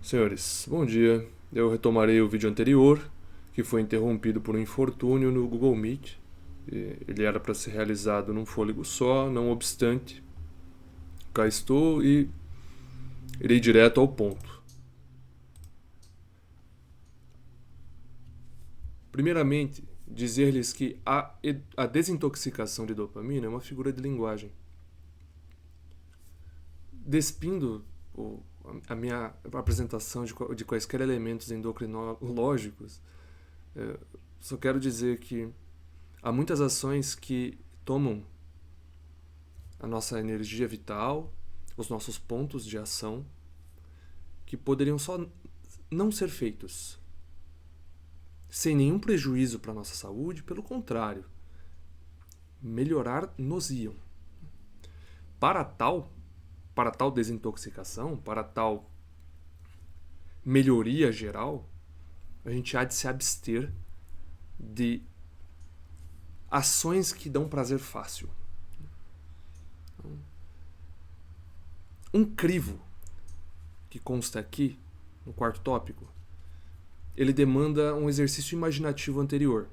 Senhores, bom dia. Eu retomarei o vídeo anterior, que foi interrompido por um infortúnio no Google Meet. Ele era para ser realizado num fôlego só, não obstante, cá estou e irei direto ao ponto. Primeiramente, dizer-lhes que a desintoxicação de dopamina é uma figura de linguagem. Despindo a minha apresentação de quaisquer elementos endocrinológicos, só quero dizer que há muitas ações que tomam a nossa energia vital, os nossos pontos de ação, que poderiam só não ser feitos sem nenhum prejuízo para a nossa saúde, pelo contrário, melhorar-nos-iam. Para tal, para tal desintoxicação, para tal melhoria geral, a gente há de se abster de ações que dão prazer fácil. Um crivo que consta aqui, no quarto tópico, ele demanda um exercício imaginativo anterior.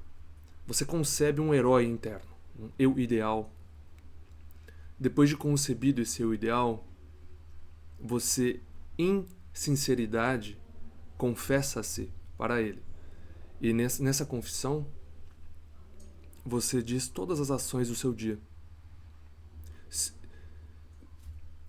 Você concebe um herói interno, um eu ideal. Depois de concebido esse eu ideal, você, em sinceridade, confessa-se para ele. E nessa confissão, você diz todas as ações do seu dia.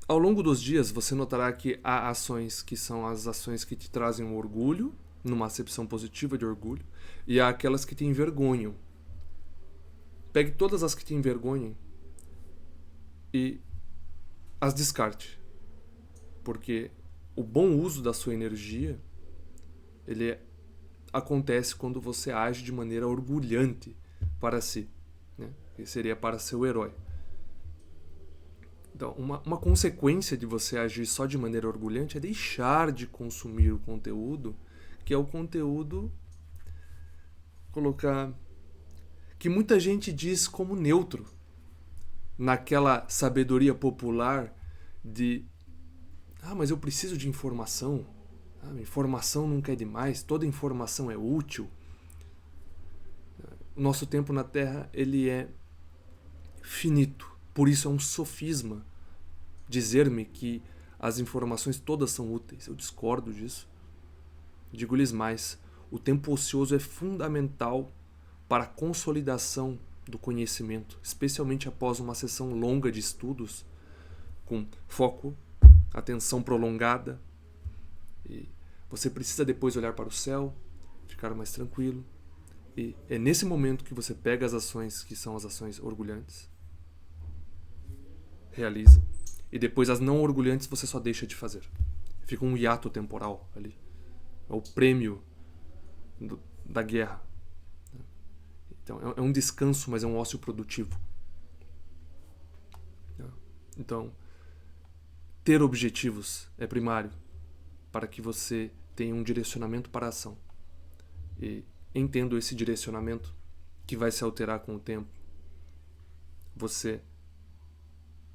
Ao longo dos dias, você notará que há ações que são as ações que te trazem um orgulho, numa acepção positiva de orgulho, e há aquelas que te envergonham. Pegue todas as que te envergonhem e as descarte. Porque o bom uso da sua energia, ele acontece quando você age de maneira orgulhante para si, né? Que seria para seu herói. Então, uma consequência de você agir só de maneira orgulhante é deixar de consumir o conteúdo, que é o conteúdo, colocar, que muita gente diz como neutro, naquela sabedoria popular de mas eu preciso de informação, informação nunca é demais, toda informação é útil. O nosso tempo na Terra, ele é finito, por isso é um sofisma dizer-me que as informações todas são úteis. Eu discordo disso. Digo-lhes mais, o tempo ocioso é fundamental para a consolidação do conhecimento, especialmente após uma sessão longa de estudos, com foco, atenção prolongada. E você precisa depois olhar para o céu, ficar mais tranquilo. E é nesse momento que você pega as ações que são as ações orgulhantes, realiza, e depois as não orgulhantes você só deixa de fazer. Fica um hiato temporal ali. É o prêmio da guerra. Então é um descanso, mas é um ócio produtivo. Então, ter objetivos é primário para que você tenha um direcionamento para a ação. E entendo esse direcionamento que vai se alterar com o tempo. Você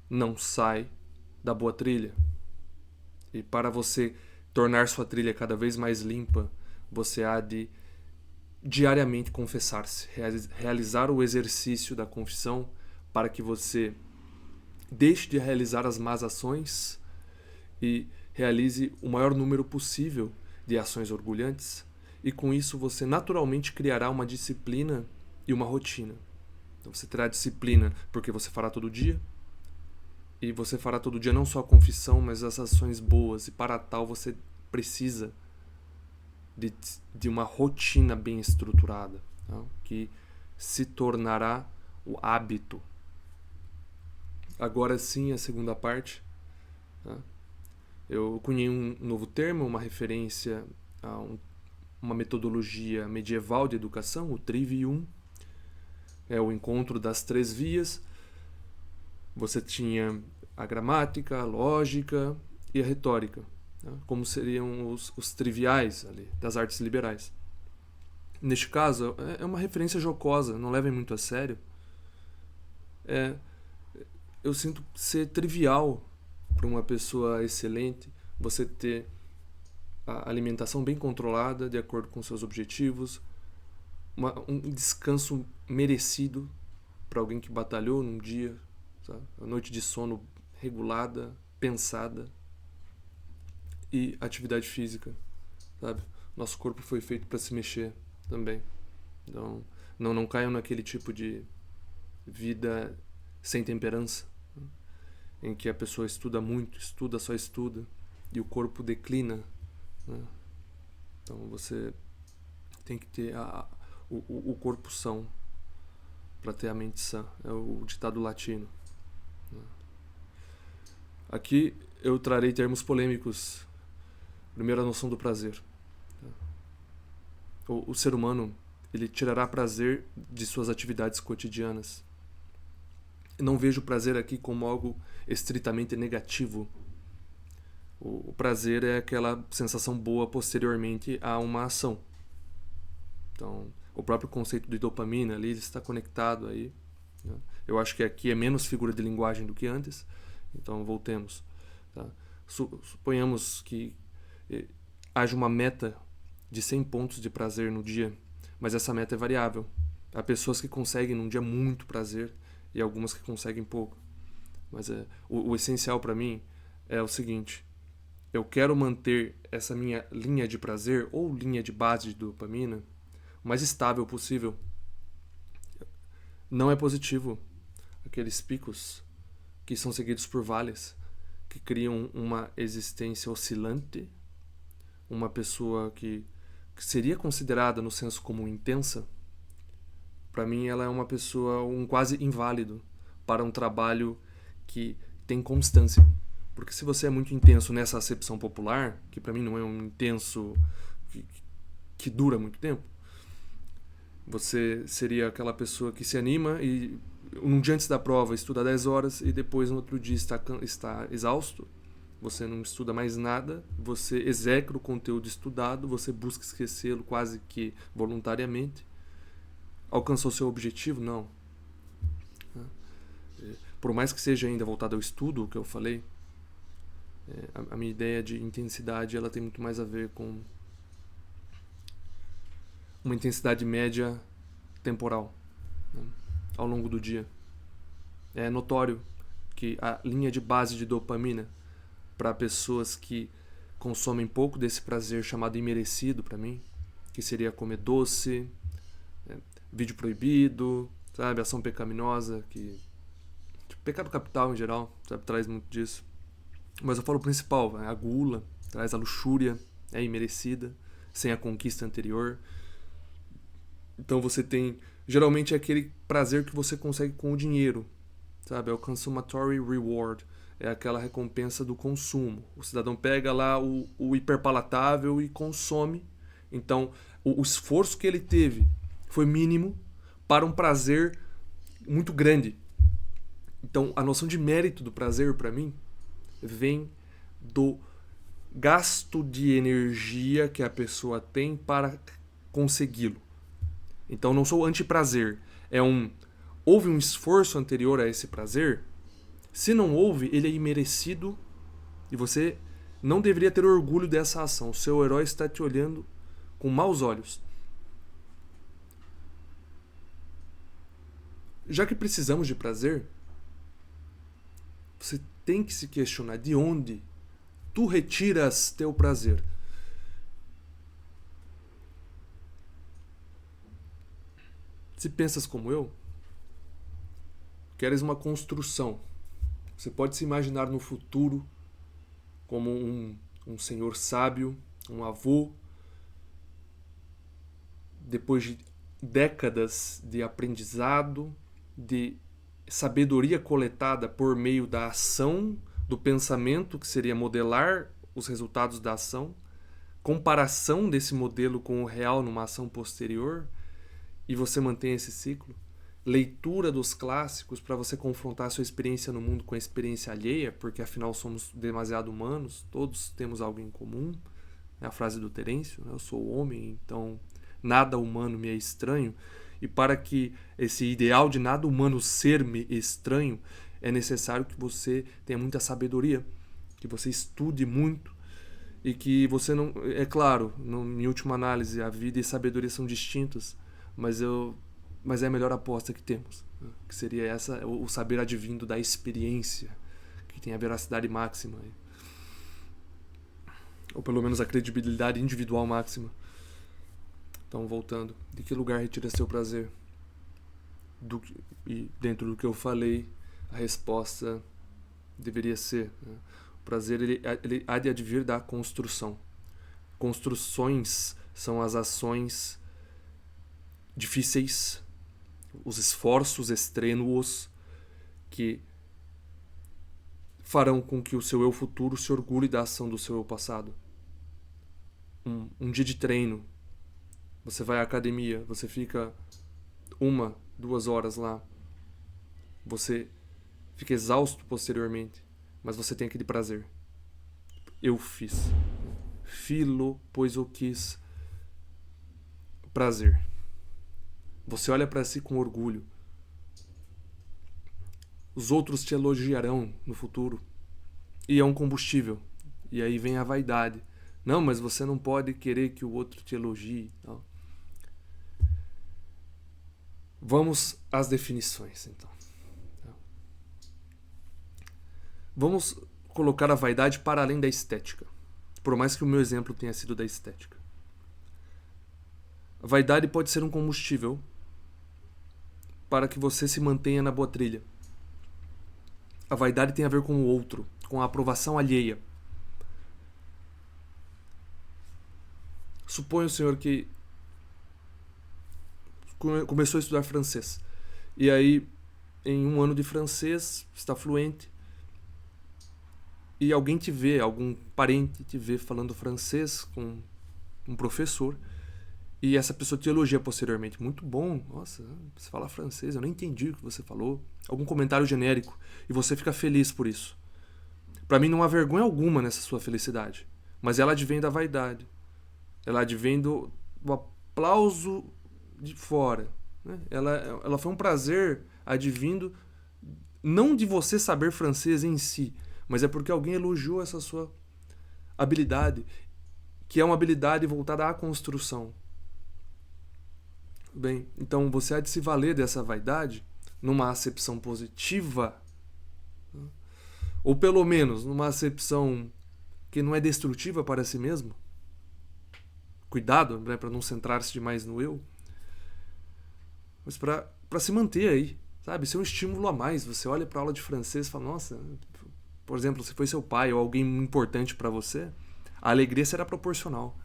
não sai da boa trilha. E para você tornar sua trilha cada vez mais limpa, você há de diariamente confessar-se, realizar o exercício da confissão para que você deixe de realizar as más ações e realize o maior número possível de ações orgulhantes, e com isso você naturalmente criará uma disciplina e uma rotina. Então você terá disciplina porque você fará todo dia, e você fará todo dia não só a confissão, mas as ações boas, e para tal você precisa de uma rotina bem estruturada, tá? Que se tornará o hábito. Agora sim, a segunda parte, tá? Eu cunhei um novo termo, uma referência a uma metodologia medieval de educação, o Trivium. É o encontro das três vias. Você tinha a gramática, a lógica e a retórica, né? Como seriam os triviais ali, das artes liberais. Neste caso, é uma referência jocosa, não levem muito a sério. Eu sinto ser trivial para uma pessoa excelente você ter a alimentação bem controlada, de acordo com seus objetivos, um descanso merecido para alguém que batalhou num dia, sabe? A noite de sono regulada, pensada, e atividade física, sabe? Nosso corpo foi feito para se mexer também. Então, não caiam naquele tipo de vida sem temperança, né? Em que a pessoa estuda muito, só estuda, e o corpo declina, né? Então você tem que ter o corpo são para ter a mente sã. É o ditado latino, né? Aqui eu trarei termos polêmicos. Primeiro, a noção do prazer. O ser humano, ele tirará prazer de suas atividades cotidianas. Não vejo prazer aqui como algo estritamente negativo. O prazer é aquela sensação boa posteriormente a uma ação. Então, o próprio conceito de dopamina ali está conectado aí, né? Eu acho que aqui é menos figura de linguagem do que antes. Então, voltemos, tá? Suponhamos que haja uma meta de 100 pontos de prazer no dia, mas essa meta é variável. Há pessoas que conseguem num dia muito prazer e algumas que conseguem pouco. Mas o essencial para mim é o seguinte: eu quero manter essa minha linha de prazer ou linha de base de dopamina o mais estável possível. Não é positivo aqueles picos que são seguidos por vales, que criam uma existência oscilante, uma pessoa que seria considerada no senso comum intensa. Para mim ela é uma pessoa, um quase inválido para um trabalho que tem constância. Porque se você é muito intenso nessa acepção popular, que para mim não é um intenso que dura muito tempo, você seria aquela pessoa que se anima e um dia antes da prova estuda 10 horas e depois no outro dia está exausto. Você não estuda mais nada, você execra o conteúdo estudado, você busca esquecê-lo quase que voluntariamente. Alcançou seu objetivo? Não. Por mais que seja ainda voltado ao estudo, o que eu falei, a minha ideia de intensidade ela tem muito mais a ver com uma intensidade média temporal, né, ao longo do dia. É notório que a linha de base de dopamina para pessoas que consomem pouco desse prazer chamado imerecido para mim, que seria comer doce, vídeo proibido, sabe, ação pecaminosa, que pecado capital em geral, sabe, traz muito disso. Mas eu falo o principal, a gula, traz a luxúria, é imerecida, sem a conquista anterior. Então você tem, geralmente é aquele prazer que você consegue com o dinheiro, sabe, é o consummatory reward, é aquela recompensa do consumo. O cidadão pega lá o hiperpalatável e consome. Então o esforço que ele teve foi mínimo para um prazer muito grande. Então a noção de mérito do prazer para mim vem do gasto de energia que a pessoa tem para consegui-lo. Então não sou anti-prazer. Houve um esforço anterior a esse prazer? Se não houve, ele é imerecido e você não deveria ter orgulho dessa ação. O seu herói está te olhando com maus olhos. Já que precisamos de prazer, você tem que se questionar de onde tu retiras teu prazer. Se pensas como eu, queres uma construção. Você pode se imaginar no futuro como um senhor sábio, um avô, depois de décadas de aprendizado, de sabedoria coletada por meio da ação, do pensamento, que seria modelar os resultados da ação, comparação desse modelo com o real numa ação posterior, e você mantém esse ciclo. Leitura dos clássicos para você confrontar a sua experiência no mundo com a experiência alheia, porque afinal somos demasiado humanos, todos temos algo em comum. É a frase do Terêncio, né? Eu sou homem, então nada humano me é estranho. E para que esse ideal de nada humano ser-me estranho, é necessário que você tenha muita sabedoria, que você estude muito e que você não... É claro, em última análise, a vida e a sabedoria são distintos, mas é a melhor aposta que temos, né? Que seria essa, o saber advindo da experiência, que tem a veracidade máxima, ou pelo menos a credibilidade individual máxima. Então, voltando, de que lugar retira seu prazer? E dentro do que eu falei, a resposta deveria ser, né? O prazer ele há de advir da construção. Construções são as ações difíceis, os esforços extrênuos que farão com que o seu eu futuro se orgulhe da ação do seu eu passado. Um dia de treino, você vai à academia, você fica 1-2 horas lá, você fica exausto posteriormente, mas você tem aquele prazer. Eu fiz. Filo, pois eu quis. Prazer. Você olha para si com orgulho. Os outros te elogiarão no futuro. E é um combustível. E aí vem a vaidade. Não, mas você não pode querer que o outro te elogie. Não. Vamos às definições, então. Vamos colocar a vaidade para além da estética. Por mais que o meu exemplo tenha sido da estética. A vaidade pode ser um combustível para que você se mantenha na boa trilha. A vaidade tem a ver com o outro, com a aprovação alheia. Suponha o senhor que começou a estudar francês. E aí, em 1 ano de francês, está fluente. E alguém te vê, algum parente te vê falando francês com um professor. E essa pessoa te elogia posteriormente. Muito bom, nossa, você fala francês, eu não entendi o que você falou. Algum comentário genérico. E você fica feliz por isso. Para mim não há vergonha alguma nessa sua felicidade. Mas ela advém da vaidade. Ela advém do aplauso de fora. Né? Ela foi um prazer advindo não de você saber francês em si, mas é porque alguém elogiou essa sua habilidade, que é uma habilidade voltada à construção. Bem, então você há de se valer dessa vaidade numa acepção positiva, ou pelo menos numa acepção que não é destrutiva para si mesmo. Cuidado, né, para não centrar-se demais no eu, mas para se manter aí, sabe? Ser um estímulo a mais. Você olha para a aula de francês e fala, nossa, por exemplo, se foi seu pai ou alguém importante para você, a alegria será proporcional.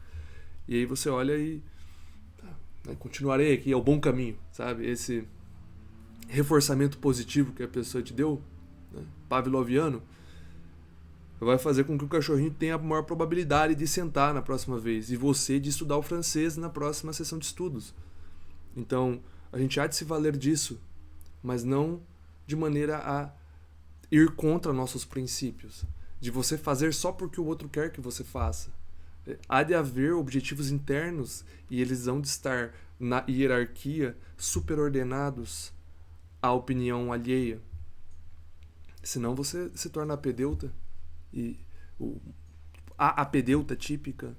E aí você olha e continuarei aqui, é o bom caminho, sabe? Esse reforçamento positivo que a pessoa te deu, né, pavloviano, vai fazer com que o cachorrinho tenha a maior probabilidade de sentar na próxima vez e você de estudar o francês na próxima sessão de estudos. Então, a gente há de se valer disso, mas não de maneira a ir contra nossos princípios, de você fazer só porque o outro quer que você faça. Há de haver objetivos internos e eles vão de estar na hierarquia superordenados à opinião alheia. Senão você se torna apedeuta. E a apedeuta típica,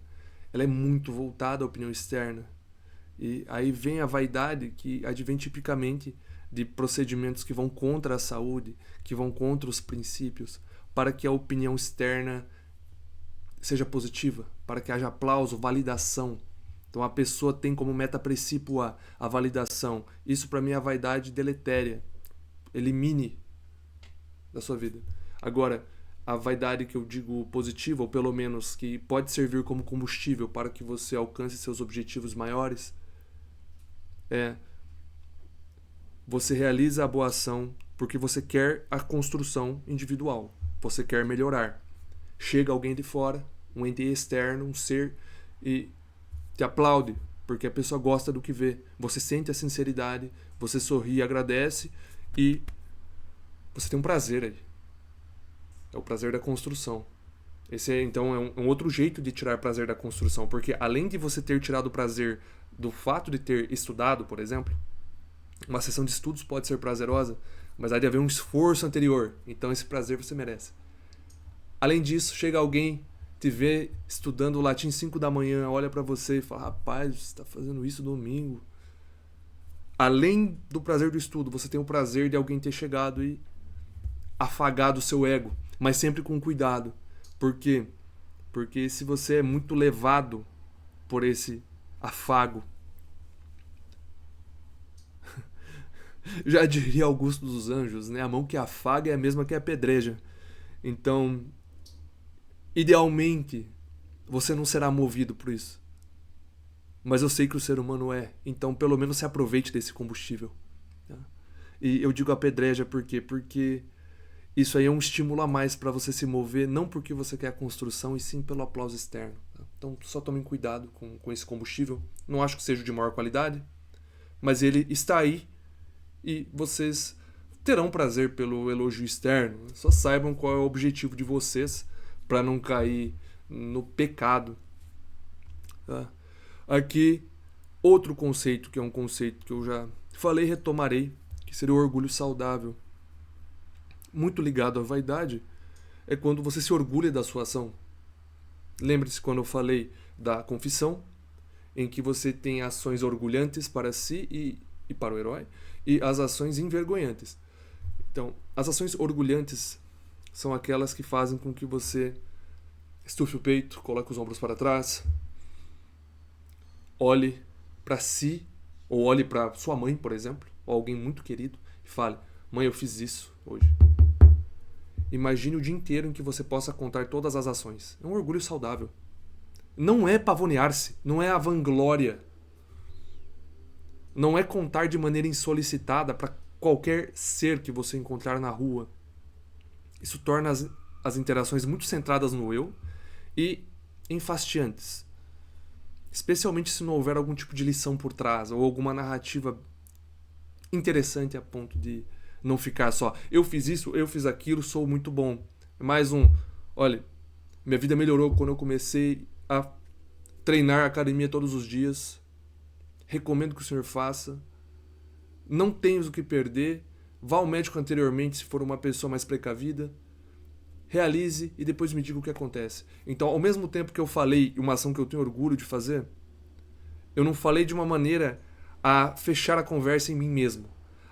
ela é muito voltada à opinião externa. E aí vem a vaidade que advém tipicamente de procedimentos que vão contra a saúde, que vão contra os princípios, para que a opinião externa seja positiva, para que haja aplauso, validação. Então a pessoa tem como meta-princípio a validação. Isso para mim é a vaidade deletéria. Elimine da sua vida. Agora, a vaidade que eu digo positiva, ou pelo menos que pode servir como combustível para que você alcance seus objetivos maiores, é você realiza a boa ação porque você quer a construção individual, você quer melhorar. Chega alguém de fora, um ente externo, um ser, e te aplaude, porque a pessoa gosta do que vê. Você sente a sinceridade, você sorri, agradece e você tem um prazer aí. É o prazer da construção. Esse então é um outro jeito de tirar prazer da construção, porque além de você ter tirado o prazer do fato de ter estudado, por exemplo, uma sessão de estudos pode ser prazerosa, mas há de haver um esforço anterior, então esse prazer você merece. Além disso, chega alguém, te vê estudando latim 5 da manhã, olha para você e fala: rapaz, você está fazendo isso domingo. Além do prazer do estudo, você tem o prazer de alguém ter chegado e afagado o seu ego, mas sempre com cuidado. Por quê? Porque se você é muito levado por esse afago, já diria Augusto dos Anjos, né? A mão que afaga é a mesma que apedreja. Então, idealmente, você não será movido por isso. Mas eu sei que o ser humano é. Então, pelo menos se aproveite desse combustível. Tá? E eu digo apedreja por quê? Porque isso aí é um estímulo a mais para você se mover, não porque você quer a construção, e sim pelo aplauso externo. Tá? Então, só tomem cuidado com esse combustível. Não acho que seja de maior qualidade, mas ele está aí e vocês terão prazer pelo elogio externo. Só saibam qual é o objetivo de vocês para não cair no pecado. Tá? Aqui, outro conceito, que é um conceito que eu já falei e retomarei, que seria o orgulho saudável. Muito ligado à vaidade, é quando você se orgulha da sua ação. Lembre-se quando eu falei da confissão, em que você tem ações orgulhantes para si e para o herói, e as ações envergonhantes. Então, as ações orgulhantes são aquelas que fazem com que você estufe o peito, coloque os ombros para trás, olhe para si, ou olhe para sua mãe, por exemplo, ou alguém muito querido, e fale: mãe, eu fiz isso hoje. Imagine o dia inteiro em que você possa contar todas as ações. É um orgulho saudável. Não é pavonear-se, não é a vanglória. Não é contar de maneira insolicitada para qualquer ser que você encontrar na rua. Isso torna as interações muito centradas no eu e enfastiantes. Especialmente se não houver algum tipo de lição por trás ou alguma narrativa interessante a ponto de não ficar só: eu fiz isso, eu fiz aquilo, sou muito bom. Mais olha, minha vida melhorou quando eu comecei a treinar academia todos os dias. Recomendo que o senhor faça. Não tens o que perder. Vá ao médico anteriormente se for uma pessoa mais precavida. Realize e depois me diga o que acontece. Então, ao mesmo tempo que eu falei uma ação que eu tenho orgulho de fazer, eu não falei de uma maneira a fechar a conversa em mim mesmo.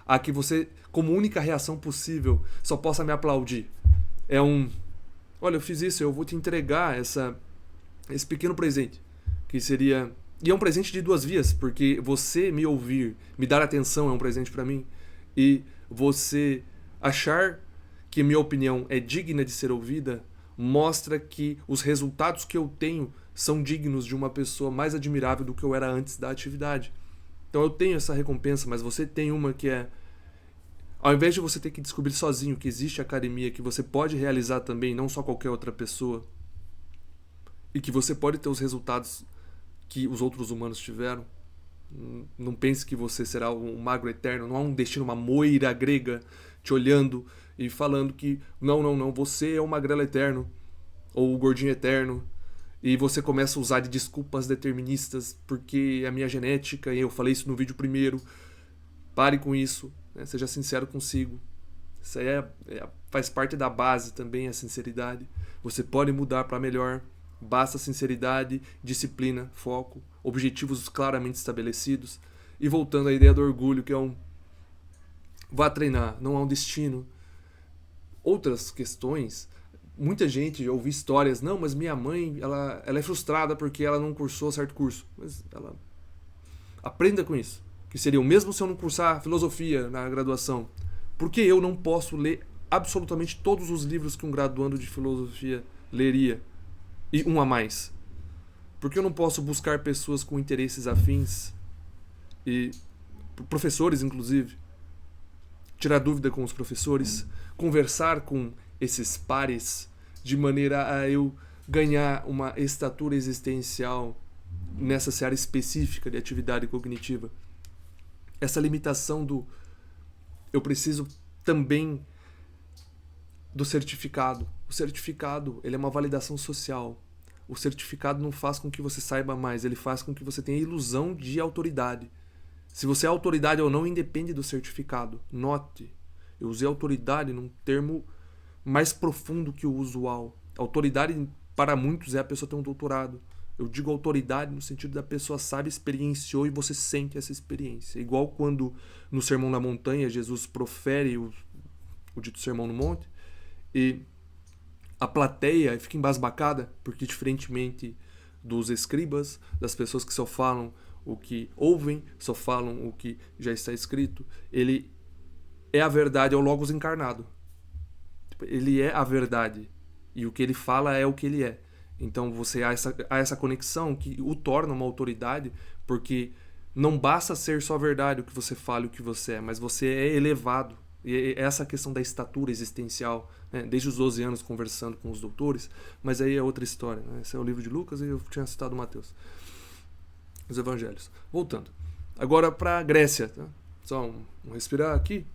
A que você, como única reação possível, só possa me aplaudir. Olha, eu fiz isso, eu vou te entregar esse pequeno presente. Que seria... E é um presente de duas vias, porque você me ouvir, me dar atenção é um presente para mim. E você achar que minha opinião é digna de ser ouvida, mostra que os resultados que eu tenho são dignos de uma pessoa mais admirável do que eu era antes da atividade. Então eu tenho essa recompensa, mas você tem uma que é... Ao invés de você ter que descobrir sozinho que existe academia, que você pode realizar também, não só qualquer outra pessoa, e que você pode ter os resultados que os outros humanos tiveram. Não pense que você será um magro eterno, não há um destino, uma moira grega te olhando e falando que não, você é um magrelo eterno ou o gordinho eterno, e você começa a usar de desculpas deterministas porque é a minha genética, e eu falei isso no vídeo primeiro. Pare com isso, né? Seja sincero consigo. Isso aí faz parte da base também, a sinceridade. Você pode mudar para melhor. Basta sinceridade, disciplina, foco, objetivos claramente estabelecidos. E voltando à ideia do orgulho, que é vá treinar, não há um destino. Outras questões, muita gente, eu ouvi histórias: não, mas minha mãe, ela é frustrada porque ela não cursou certo curso. Mas ela aprenda com isso. Que seria o mesmo se eu não cursar filosofia na graduação. Por que eu não posso ler absolutamente todos os livros que um graduando de filosofia leria? E um a mais. Porque eu não posso buscar pessoas com interesses afins, e professores inclusive, tirar dúvida com os professores, conversar com esses pares, de maneira a eu ganhar uma estatura existencial nessa seara específica de atividade cognitiva. Essa limitação eu preciso também do certificado. O certificado, ele é uma validação social. O certificado não faz com que você saiba mais, ele faz com que você tenha a ilusão de autoridade. Se você é autoridade ou não, independe do certificado. Note, eu usei autoridade num termo mais profundo que o usual. Autoridade para muitos é a pessoa ter um doutorado. Eu digo autoridade no sentido da pessoa sabe, experienciou e você sente essa experiência. Igual quando no Sermão da Montanha Jesus profere o dito Sermão no Monte e a plateia fica embasbacada, porque diferentemente dos escribas, das pessoas que só falam o que ouvem, só falam o que já está escrito, ele é a verdade, é o Logos encarnado. Ele é a verdade. E o que ele fala é o que ele é. Então você há essa conexão que o torna uma autoridade, porque não basta ser só verdade o que você fala e o que você é, mas você é elevado. E essa questão da estatura existencial, né? Desde os 12 anos conversando com os doutores, mas aí é outra história. Né? Esse é o livro de Lucas e eu tinha citado Mateus. Os evangelhos. Voltando. Agora para a Grécia. Tá? Só um respirar aqui.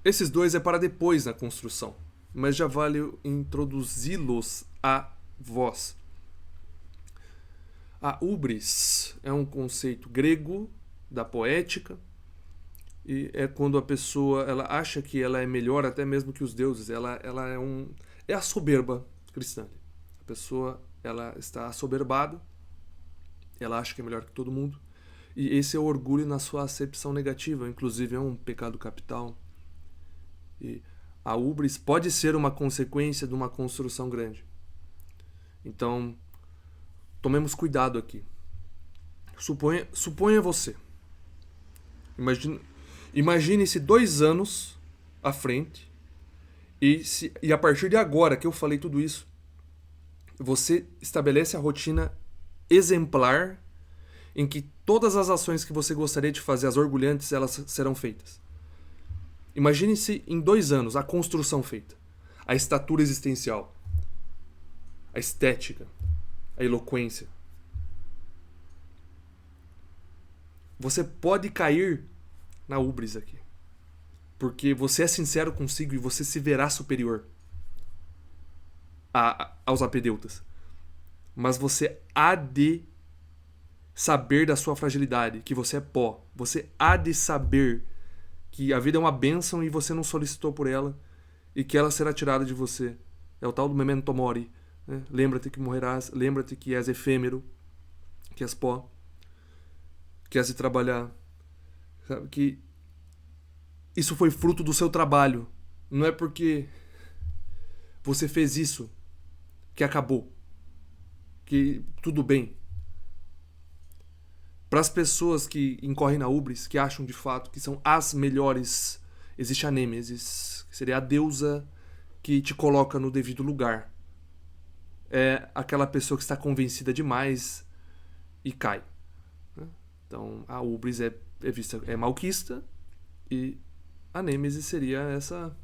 Esses dois é para depois na construção, mas já vale introduzi-los a vós. A hubris é um conceito grego da poética e é quando a pessoa ela acha que ela é melhor até mesmo que os deuses. Ela é a soberba cristã. A pessoa ela está assoberbada, ela acha que é melhor que todo mundo e esse é o orgulho na sua acepção negativa. Inclusive é um pecado capital. E a hubris pode ser uma consequência de uma construção grande. Então, tomemos cuidado aqui. Suponha você. Imagine-se 2 anos à frente e a partir de agora que eu falei tudo isso, você estabelece a rotina exemplar em que todas as ações que você gostaria de fazer, as orgulhantes, elas serão feitas. Imagine-se em 2 anos a construção feita, a estatura existencial, a estética, a eloquência. Você pode cair na hubris aqui, porque você é sincero consigo e você se verá superior aos apedeutas. Mas você há de saber da sua fragilidade, que você é pó. Você há de saber que a vida é uma bênção e você não solicitou por ela e que ela será tirada de você. É o tal do memento mori. Né? Lembra-te que morrerás, lembra-te que és efêmero, que és pó, que és de trabalhar. Sabe? Que isso foi fruto do seu trabalho. Não é porque você fez isso que acabou, que tudo bem. Para as pessoas que incorrem na hubris, que acham de fato que são as melhores, existe a Nêmesis, que seria a deusa que te coloca no devido lugar. É aquela pessoa que está convencida demais e cai. Então a hubris é vista, é malquista e a Nêmesis seria essa.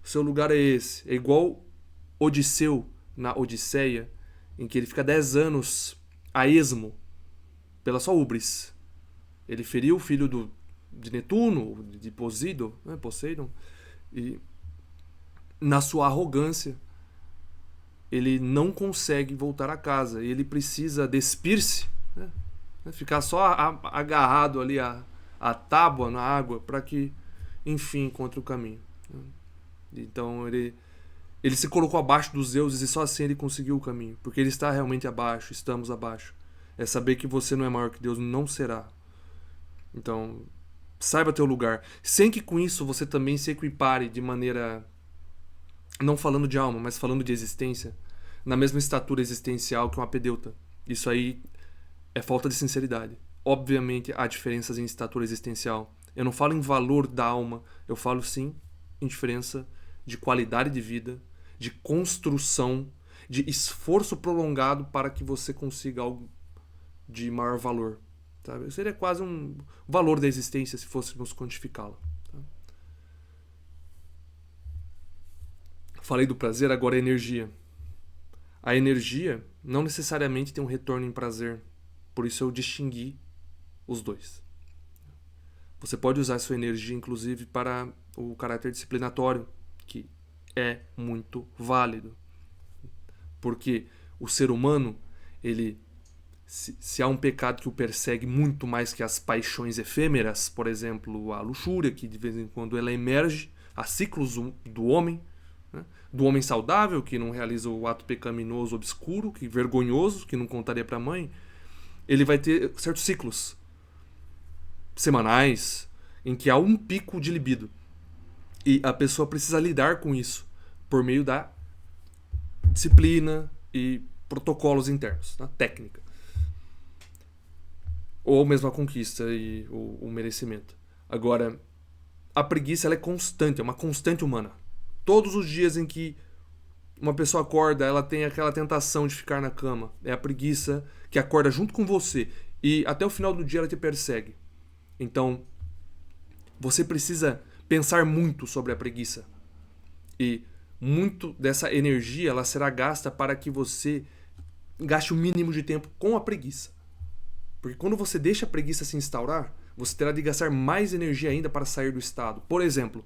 O seu lugar é esse. É igual Odisseu na Odisseia, em que ele fica 10 anos a esmo pela sua hubris. Ele feriu o filho de Netuno, de Poseidon, né? Poseidon, e na sua arrogância ele não consegue voltar a casa. Ele precisa despir-se, né? Ficar só agarrado ali a tábua na água para que, enfim, encontre o caminho. Então ele se colocou abaixo dos deuses e só assim ele conseguiu o caminho, porque ele está realmente abaixo, estamos abaixo. É saber que você não é maior que Deus, não será. Então, saiba teu lugar. Sem que com isso você também se equipare de maneira, não falando de alma, mas falando de existência, na mesma estatura existencial que um apedeuta. Isso aí é falta de sinceridade. Obviamente há diferenças em estatura existencial. Eu não falo em valor da alma, eu falo sim em diferença de qualidade de vida, de construção, de esforço prolongado para que você consiga algo de maior valor. Sabe? Seria quase um valor da existência se fôssemos quantificá-la. Tá? Falei do prazer, agora é energia. A energia não necessariamente tem um retorno em prazer. Por isso eu distingui os dois. Você pode usar sua energia, inclusive, para o caráter disciplinatório, que é muito válido. Porque o ser humano, ele se há um pecado que o persegue muito mais que as paixões efêmeras, por exemplo, a luxúria, que de vez em quando ela emerge, há ciclos do homem, né? Do homem saudável, que não realiza o ato pecaminoso obscuro, que vergonhoso, que não contaria para a mãe, ele vai ter certos ciclos semanais em que há um pico de libido. E a pessoa precisa lidar com isso por meio da disciplina e protocolos internos, né? Técnica. Ou mesmo a conquista e o merecimento. Agora, a preguiça ela é constante, é uma constante humana. Todos os dias em que uma pessoa acorda, ela tem aquela tentação de ficar na cama. É a preguiça que acorda junto com você e até o final do dia ela te persegue. Então, você precisa pensar muito sobre a preguiça. E muito dessa energia ela será gasta para que você gaste o mínimo de tempo com a preguiça. Porque quando você deixa a preguiça se instaurar, você terá de gastar mais energia ainda para sair do estado. Por exemplo,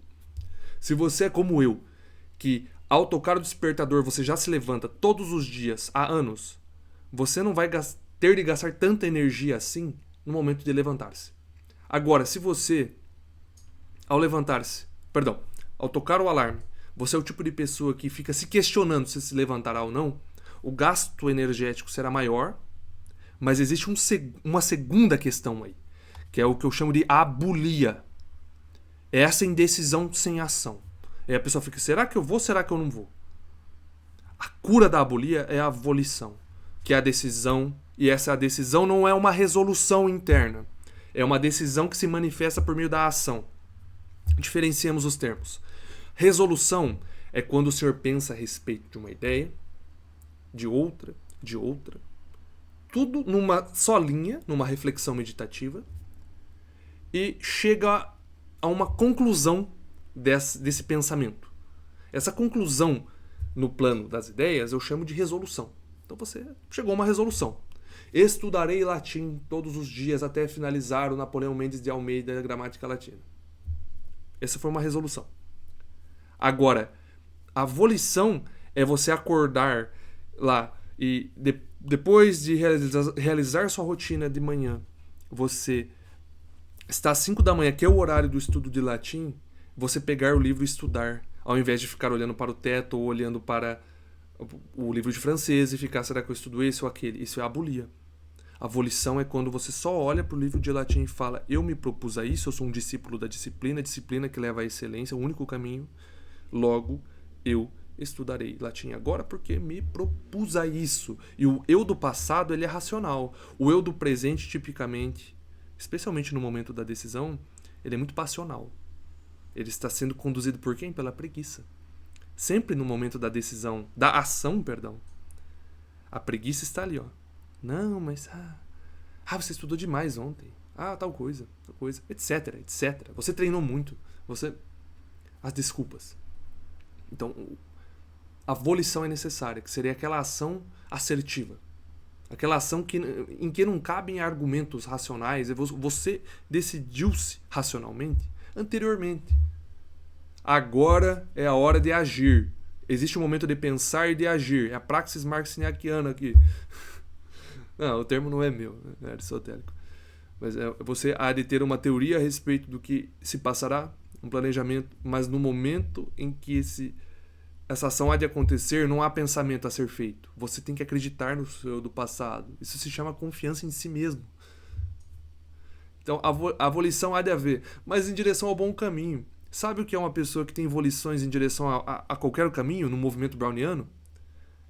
se você é como eu, que ao tocar o despertador você já se levanta todos os dias há anos, você não vai ter de gastar tanta energia assim no momento de levantar-se. Agora, se você, ao levantar-se, ao tocar o alarme, você é o tipo de pessoa que fica se questionando se levantará ou não, o gasto energético será maior, mas existe uma segunda questão aí, que é o que eu chamo de abulia. É essa indecisão sem ação. Aí a pessoa fica, será que eu vou, será que eu não vou? A cura da abulia é a volição, que é a decisão, e essa decisão não é uma resolução interna, é uma decisão que se manifesta por meio da ação. Diferenciemos os termos. Resolução é quando o senhor pensa a respeito de uma ideia, de outra, tudo numa só linha, numa reflexão meditativa, e chega a uma conclusão desse pensamento. Essa conclusão no plano das ideias eu chamo de resolução. Então você chegou a uma resolução. Estudarei latim todos os dias até finalizar o Napoleão Mendes de Almeida, a gramática latina. Essa foi uma resolução. Agora, a volição é você acordar lá e depois de realizar sua rotina de manhã, você está às 5 da manhã, que é o horário do estudo de latim, você pegar o livro e estudar, ao invés de ficar olhando para o teto ou olhando para o livro de francês e ficar, será que eu estudo esse ou aquele? Isso é abulia. A volição é quando você só olha para o livro de latim e fala, eu me propus a isso, eu sou um discípulo da disciplina, a disciplina que leva à excelência, o único caminho, logo eu estudarei latim agora porque me propus a isso. E o eu do passado, ele é racional. O eu do presente, tipicamente, especialmente no momento da decisão, ele é muito passional. Ele está sendo conduzido por quem? Pela preguiça. Sempre no momento da decisão, da ação, perdão, a preguiça está ali, ó. Não, mas você estudou demais ontem. Tal coisa, etc, etc. Você treinou muito. As desculpas. Então, a volição é necessária, que seria aquela ação assertiva. Aquela ação em que não cabem argumentos racionais. Você decidiu-se racionalmente anteriormente. Agora é a hora de agir. Existe um momento de pensar e de agir. É a praxis marxiniakiana aqui. Não, o termo não é meu, é aristotélico. Mas você há de ter uma teoria a respeito do que se passará, um planejamento, mas no momento em que essa ação há de acontecer, não há pensamento a ser feito. Você tem que acreditar no seu do passado. Isso se chama confiança em si mesmo. Então, a volição há de haver, mas em direção ao bom caminho. Sabe o que é uma pessoa que tem volições em direção a qualquer caminho, no movimento browniano?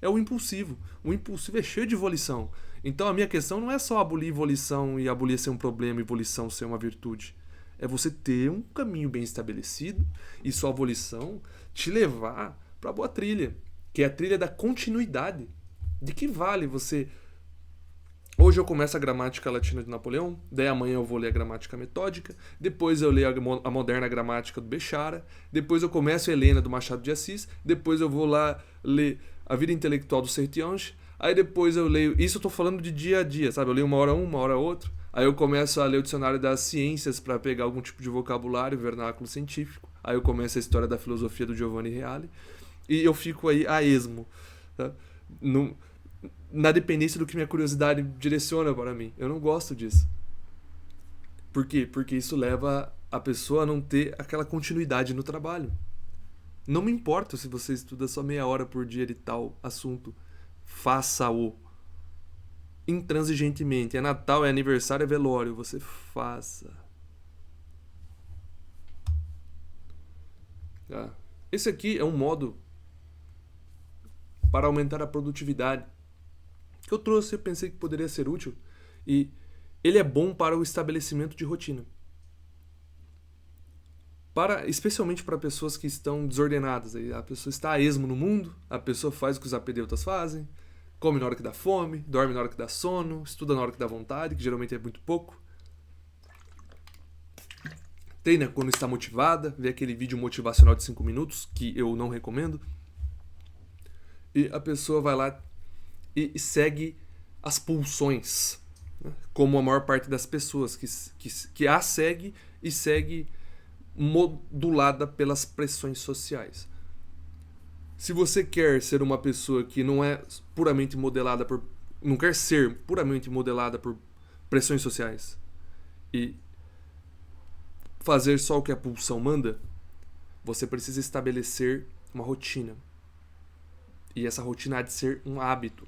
É o impulsivo. O impulsivo é cheio de volição. Então, a minha questão não é só abolir volição e abolir ser um problema e volição ser uma virtude. É você ter um caminho bem estabelecido e sua volição te levar para a boa trilha, que é a trilha da continuidade. De que vale você... Hoje eu começo a gramática latina de Napoleão, daí amanhã eu vou ler a gramática metódica, depois eu leio a moderna gramática do Bechara, depois eu começo a Helena do Machado de Assis, depois eu vou lá ler a vida intelectual do Sertiange, aí depois eu leio... Isso eu tô falando de dia a dia, sabe? Eu leio uma hora outra, aí eu começo a ler o dicionário das ciências para pegar algum tipo de vocabulário, vernáculo científico, aí eu começo a história da filosofia do Giovanni Reale, e eu fico aí a esmo, tá? na dependência do que minha curiosidade direciona para mim. Eu não gosto disso. Por quê? Porque isso leva a pessoa a não ter aquela continuidade no trabalho. Não me importa se você estuda só meia hora por dia de tal assunto. Faça-o. Intransigentemente. É Natal, é aniversário, é velório. Você faça. Tá? Esse aqui é um modo para aumentar a produtividade que eu trouxe, eu pensei que poderia ser útil, e ele é bom para o estabelecimento de rotina. Especialmente para pessoas que estão desordenadas. A pessoa está a esmo no mundo, a pessoa faz o que os apedeutas fazem, come na hora que dá fome, dorme na hora que dá sono, estuda na hora que dá vontade, que geralmente é muito pouco. Treina quando está motivada, vê aquele vídeo motivacional de 5 minutos, que eu não recomendo. E a pessoa vai lá e segue as pulsões, né? Como a maior parte das pessoas que a segue e segue modulada pelas pressões sociais. Se você quer ser uma pessoa que não é puramente modelada por... não quer ser puramente modelada por pressões sociais e fazer só o que a pulsão manda, você precisa estabelecer uma rotina. E essa rotina há de ser um hábito.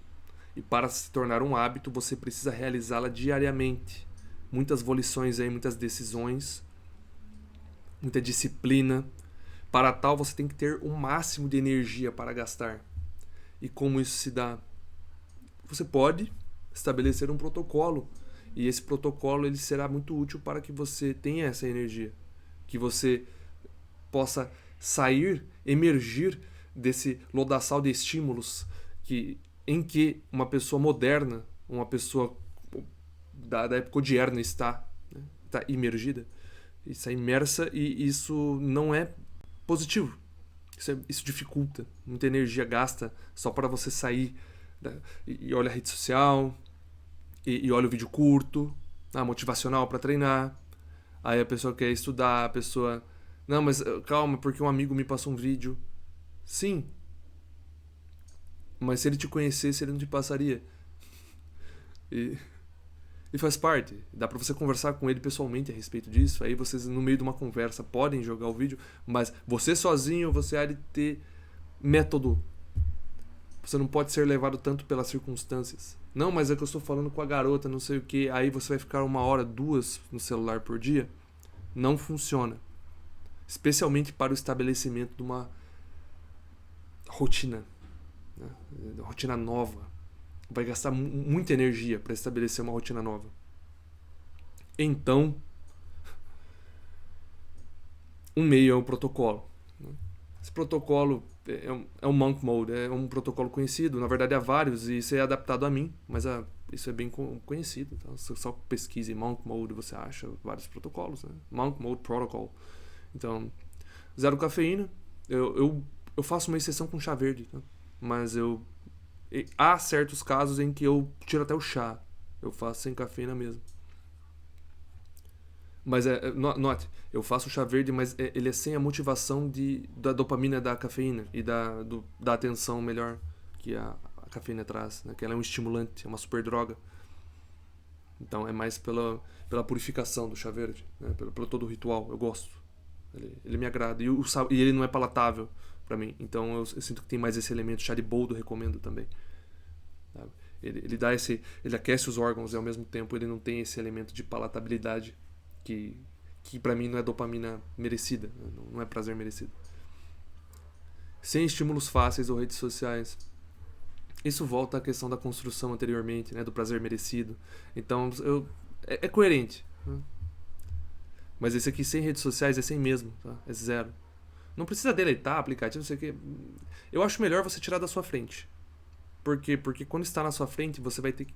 E para se tornar um hábito, você precisa realizá-la diariamente. Muitas volições aí, muitas decisões, muita disciplina. Para tal, você tem que ter o máximo de energia para gastar. E como isso se dá? Você pode estabelecer um protocolo. E esse protocolo ele será muito útil para que você tenha essa energia. Que você possa sair, emergir desse lodaçal de estímulos em que uma pessoa moderna, uma pessoa da época odierna está, né? Está imergida, está imersa, e isso não é positivo. Isso dificulta. Muita energia gasta só para você sair, né? E olha a rede social, e olha o vídeo curto, motivacional para treinar. Aí a pessoa quer estudar, a pessoa... Não, mas calma, porque um amigo me passou um vídeo. Sim. Mas se ele te conhecesse, ele não te passaria. E faz parte. Dá pra você conversar com ele pessoalmente a respeito disso. Aí vocês, no meio de uma conversa, podem jogar o vídeo. Mas você sozinho, você há de ter método. Você não pode ser levado tanto pelas circunstâncias. Não, mas é que eu estou falando com a garota, não sei o que. Aí você vai ficar 1 hora, 2 no celular por dia. Não funciona. Especialmente para o estabelecimento de uma rotina, né? Rotina nova. Vai gastar muita energia para estabelecer uma rotina nova. Então, um meio é um protocolo, né? Esse protocolo é um Monk Mode, é um protocolo conhecido. Na verdade, há vários e isso é adaptado a mim, mas isso é bem conhecido. Então, você só pesquise Monk Mode, você acha vários protocolos, né? Monk Mode Protocol. Então, 0 cafeína. Eu faço uma exceção com chá verde, né? Mas há certos casos em que eu tiro até o chá. Eu faço sem cafeína mesmo. Mas note, eu faço chá verde, mas ele é sem a motivação da dopamina da cafeína e da atenção melhor que a cafeína traz, né? Que ela é um estimulante, é uma super droga. Então é mais pela purificação do chá verde, né? Pelo todo o ritual. Eu gosto. Ele me agrada. E ele não é palatável pra mim. Então eu sinto que tem mais esse elemento. Chá de boldo recomendo também. Sabe? Ele aquece os órgãos e ao mesmo tempo ele não tem esse elemento de palatabilidade que pra mim não é dopamina merecida, não é prazer merecido. Sem estímulos fáceis ou redes sociais. Isso volta à questão da construção anteriormente, né, do prazer merecido. Então é coerente, né? Mas esse aqui sem redes sociais é sem mesmo, tá? É 0. Não precisa deleitar aplicativo, não sei o que. Eu acho melhor você tirar da sua frente. Por quê? Porque quando está na sua frente, você vai ter que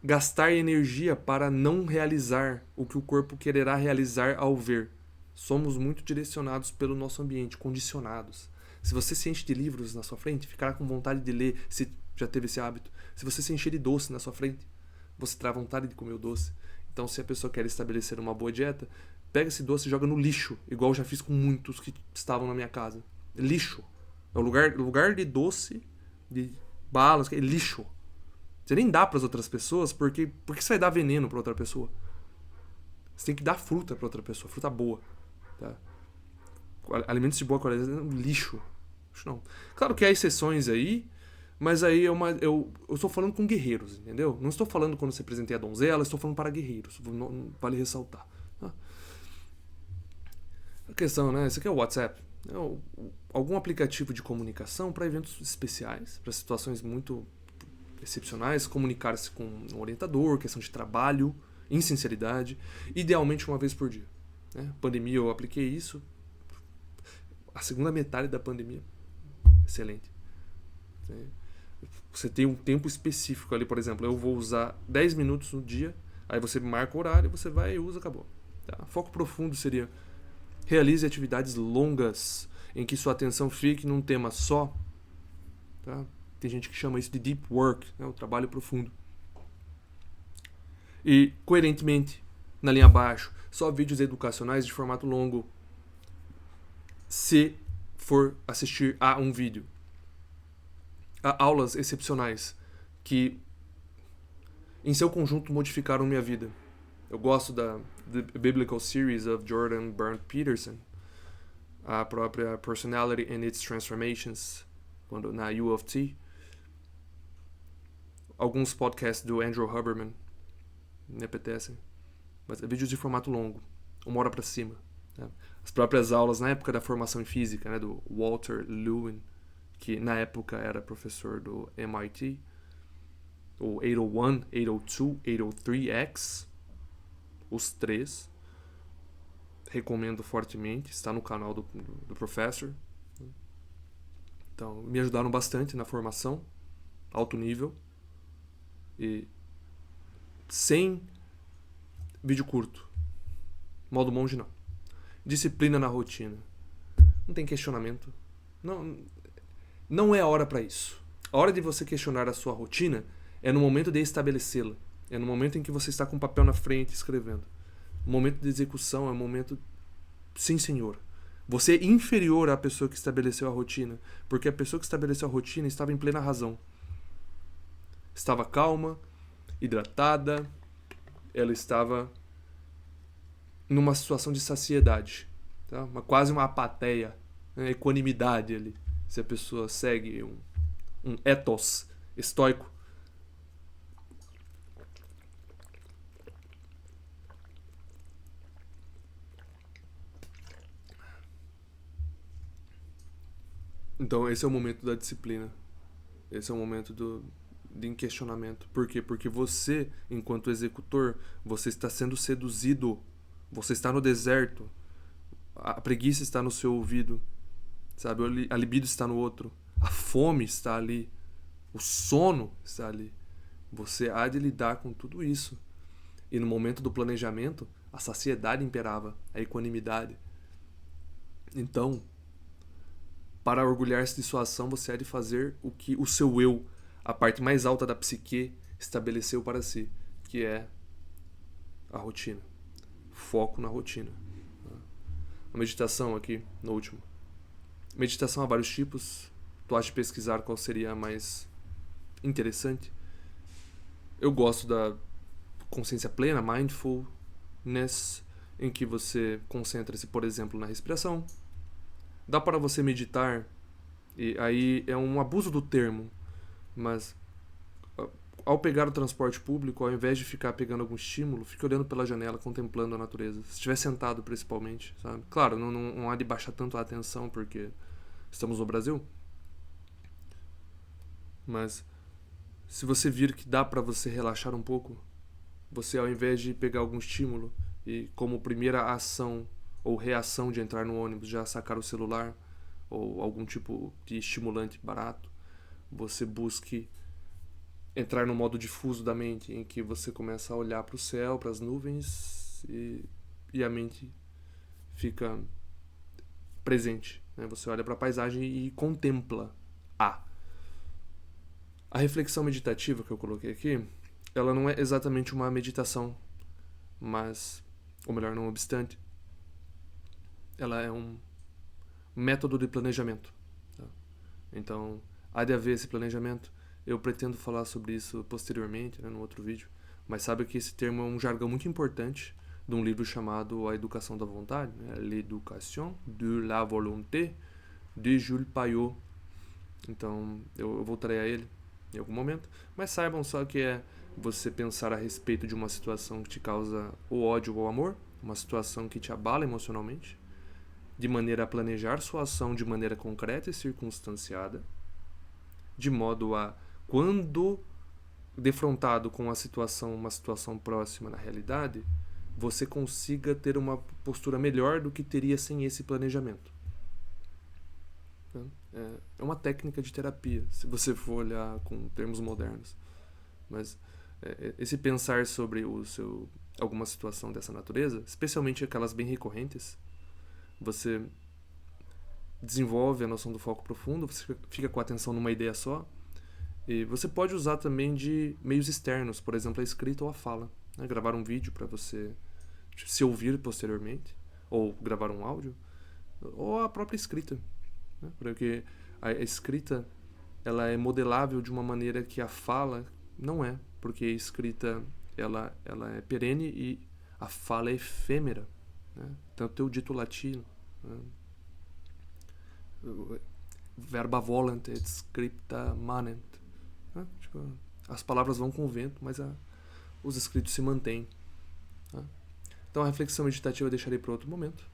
gastar energia para não realizar o que o corpo quererá realizar ao ver. Somos muito direcionados pelo nosso ambiente, condicionados. Se você se enche de livros na sua frente, ficará com vontade de ler, se já teve esse hábito. Se você se encher de doce na sua frente, você terá vontade de comer o doce. Então, se a pessoa quer estabelecer uma boa dieta, pega esse doce e joga no lixo, igual eu já fiz com muitos que estavam na minha casa. Lixo. É o lugar de doce, de balas, é lixo. Você nem dá para as outras pessoas porque você vai dar veneno para outra pessoa. Você tem que dar fruta para outra pessoa, fruta boa, tá? Alimentos de boa qualidade, lixo. Não. Claro que há exceções aí, mas aí eu estou falando com guerreiros, entendeu? Não estou falando quando você apresentei a donzela, estou falando para guerreiros. Vale ressaltar. Tá? A questão, né? Esse aqui é o WhatsApp. Algum aplicativo de comunicação para eventos especiais, para situações muito excepcionais, comunicar-se com um orientador, questão de trabalho, em sinceridade, idealmente uma vez por dia. Né? Pandemia, eu apliquei isso. A segunda metade da pandemia, excelente. Você tem um tempo específico ali, por exemplo, eu vou usar 10 minutos no dia, aí você marca o horário, você vai e usa, acabou. Tá? Foco profundo seria: realize atividades longas, em que sua atenção fique num tema só. Tá? Tem gente que chama isso de deep work, né? O trabalho profundo. E, coerentemente, na linha abaixo, só vídeos educacionais de formato longo, se for assistir a um vídeo. Há aulas excepcionais que, em seu conjunto, modificaram minha vida. Eu gosto da The Biblical Series of Jordan Berndt Peterson, a própria Personality and Its Transformations, na U of T. Alguns podcasts do Andrew Huberman me apetecem, mas é vídeos de formato longo, 1 hora para cima. Né? As próprias aulas na época da formação em física, né, do Walter Lewin, que na época era professor do MIT, o 801, 802, 803X, os 3. Recomendo fortemente, está no canal do professor. Então, me ajudaram bastante na formação, alto nível, e sem vídeo curto. Modo monge não. Disciplina na rotina. Não tem questionamento. Não é a hora para isso. A hora de você questionar a sua rotina é no momento de estabelecê-la. É no momento em que você está com o papel na frente escrevendo. O momento de execução é o momento... Sim, senhor. Você é inferior à pessoa que estabeleceu a rotina, porque a pessoa que estabeleceu a rotina estava em plena razão. Estava calma, hidratada, ela estava numa situação de saciedade, tá? Quase uma apatia, né? Equanimidade ali. Se a pessoa segue um ethos estoico. Então esse é o momento da disciplina. Esse é o momento de questionamento. Por quê? Porque você, enquanto executor, você está sendo seduzido. Você está no deserto. A preguiça está no seu ouvido. Sabe? A libido está no outro. A fome está ali. O sono está ali. Você há de lidar com tudo isso. E no momento do planejamento, a saciedade imperava, a equanimidade. Então, para orgulhar-se de sua ação, você há de fazer o que o seu eu, a parte mais alta da psique, estabeleceu para si, que é a rotina. Foco na rotina. A meditação aqui, no último. Meditação há vários tipos. Tu acha de pesquisar qual seria a mais interessante? Eu gosto da consciência plena, mindfulness, em que você concentra-se, por exemplo, na respiração. Dá para você meditar, e aí é um abuso do termo, mas ao pegar o transporte público, ao invés de ficar pegando algum estímulo, fique olhando pela janela, contemplando a natureza. Se estiver sentado, principalmente, sabe? Claro, não há de baixar tanto a atenção, porque estamos no Brasil. Mas se você vir que dá para você relaxar um pouco, você, ao invés de pegar algum estímulo e como primeira ação ou reação de entrar no ônibus já sacar o celular ou algum tipo de estimulante barato, você busque entrar no modo difuso da mente, em que você começa a olhar para o céu, para as nuvens, e a mente fica presente, né? Você olha para a paisagem e contempla a reflexão meditativa que eu coloquei aqui. Ela não é exatamente uma meditação, mas, ou melhor, não obstante, ela é um método de planejamento, tá? Então, há de haver esse planejamento. eu pretendo falar sobre isso posteriormente, né, no outro vídeo. Mas sabe que esse termo é um jargão muito importante de um livro chamado A Educação da Vontade, né? L'Éducation de la Volonté, de Jules Payot. Então, eu voltarei a ele em algum momento. Mas saibam só que é você pensar a respeito de uma situação que te causa o ódio ou o amor, uma situação que te abala emocionalmente, de maneira a planejar sua ação de maneira concreta e circunstanciada, de modo a, quando defrontado com uma situação próxima na realidade, você consiga ter uma postura melhor do que teria sem esse planejamento. É uma técnica de terapia, se você for olhar com termos modernos. Mas esse pensar sobre alguma situação dessa natureza, especialmente aquelas bem recorrentes, você desenvolve a noção do foco profundo, você fica com a atenção numa ideia só, e você pode usar também de meios externos, por exemplo, a escrita ou a fala, né? Gravar um vídeo para você se ouvir posteriormente, ou gravar um áudio, ou a própria escrita, né? Porque a escrita ela é modelável de uma maneira que a fala não é, porque a escrita ela é perene e a fala é efêmera, né? Tanto o dito latino, né? Verba volant et scripta manent, né? Tipo, as palavras vão com o vento, mas os escritos se mantêm, né? Então a reflexão meditativa eu deixarei para outro momento.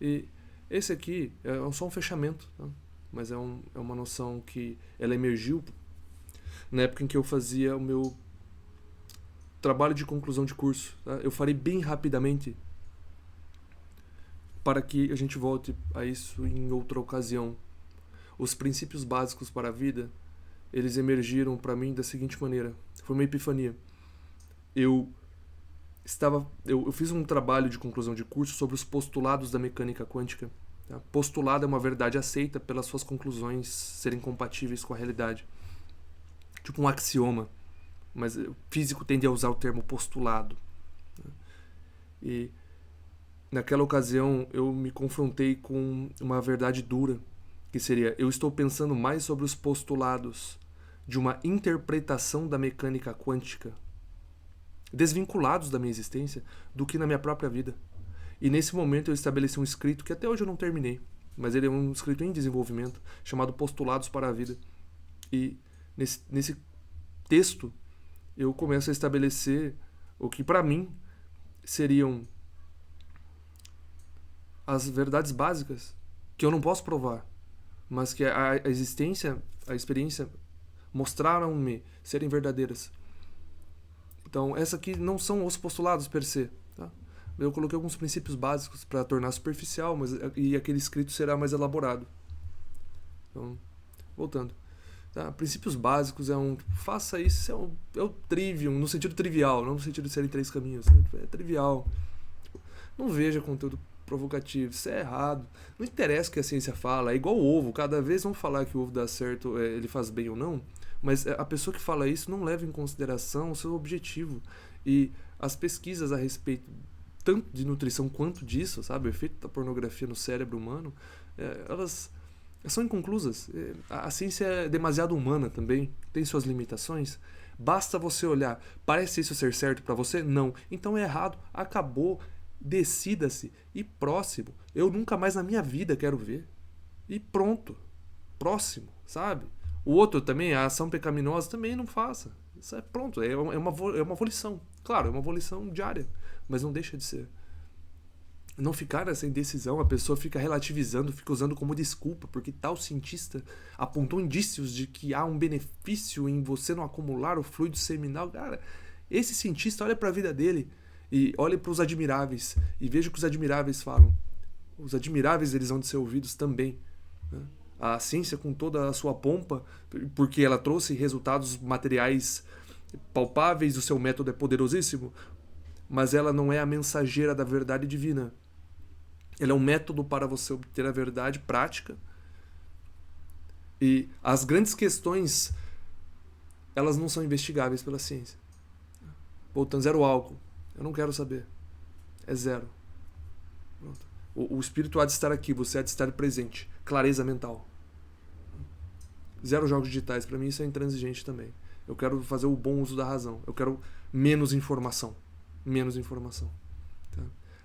E esse aqui é só um fechamento, tá? Mas é uma noção que ela emergiu na época em que eu fazia o meu trabalho de conclusão de curso, tá? Eu farei bem rapidamente para que a gente volte a isso em outra ocasião. Os princípios básicos para a vida, eles emergiram para mim da seguinte maneira. Foi uma epifania. Eu fiz um trabalho de conclusão de curso sobre os postulados da mecânica quântica. Tá? Postulado é uma verdade aceita pelas suas conclusões serem compatíveis com a realidade. Tipo um axioma. Mas o físico tende a usar o termo postulado. E naquela ocasião eu me confrontei com uma verdade dura, que seria: eu estou pensando mais sobre os postulados de uma interpretação da mecânica quântica, desvinculados da minha existência, do que na minha própria vida. E nesse momento eu estabeleci um escrito que até hoje eu não terminei, mas ele é um escrito em desenvolvimento, chamado Postulados para a Vida. E nesse texto eu começo a estabelecer o que para mim seriam as verdades básicas, que eu não posso provar, mas que a existência, a experiência mostraram-me serem verdadeiras. Então, essa aqui não são os postulados per se, tá? Eu coloquei alguns princípios básicos para tornar superficial, e aquele escrito será mais elaborado. Então, voltando. Tá? Princípios básicos faça isso, é o trivium, no sentido trivial, não no sentido de serem 3 caminhos. Né? É trivial. Não veja conteúdo provocativo, isso é errado. Não interessa o que a ciência fala, é igual o ovo. Cada vez vão falar que o ovo dá certo, ele faz bem ou não, mas a pessoa que fala isso não leva em consideração o seu objetivo. E as pesquisas a respeito tanto de nutrição quanto disso, sabe, o efeito da pornografia no cérebro humano, elas são inconclusas. A ciência é demasiado humana também, tem suas limitações. Basta você olhar, parece isso ser certo para você? Não. Então é errado, acabou, decida-se e próximo. Eu nunca mais na minha vida quero ver. E pronto, próximo, sabe? O outro também, a ação pecaminosa, também não faça. Isso é pronto, é uma volição. Claro, é uma volição diária, mas não deixa de ser. Não ficar nessa indecisão, a pessoa fica relativizando, fica usando como desculpa, porque tal cientista apontou indícios de que há um benefício em você não acumular o fluido seminal. Cara, esse cientista olha para a vida dele e olha para os admiráveis e veja o que os admiráveis falam. Os admiráveis, eles vão de ser ouvidos também, né? A ciência, com toda a sua pompa, porque ela trouxe resultados materiais palpáveis, o seu método é poderosíssimo, mas ela não é a mensageira da verdade divina. Ela é um método para você obter a verdade prática. E as grandes questões, elas não são investigáveis pela ciência. Voltando, 0 álcool. Eu não quero saber. É 0. Pronto. O espírito há de estar aqui, você há de estar presente. Clareza mental. Zero jogos digitais. Para mim isso é intransigente também. Eu quero fazer o bom uso da razão. Eu quero menos informação. Menos informação. Tá?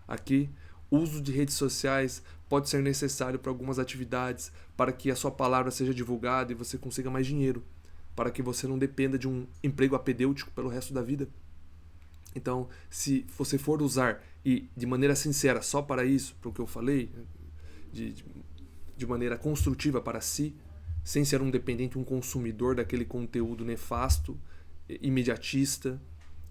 Aqui, o uso de redes sociais pode ser necessário para algumas atividades, para que a sua palavra seja divulgada e você consiga mais dinheiro, para que você não dependa de um emprego apedêutico pelo resto da vida. Então, se você for usar e de maneira sincera só para isso, para o que eu falei, de maneira construtiva para si, sem ser um dependente, um consumidor daquele conteúdo nefasto, imediatista,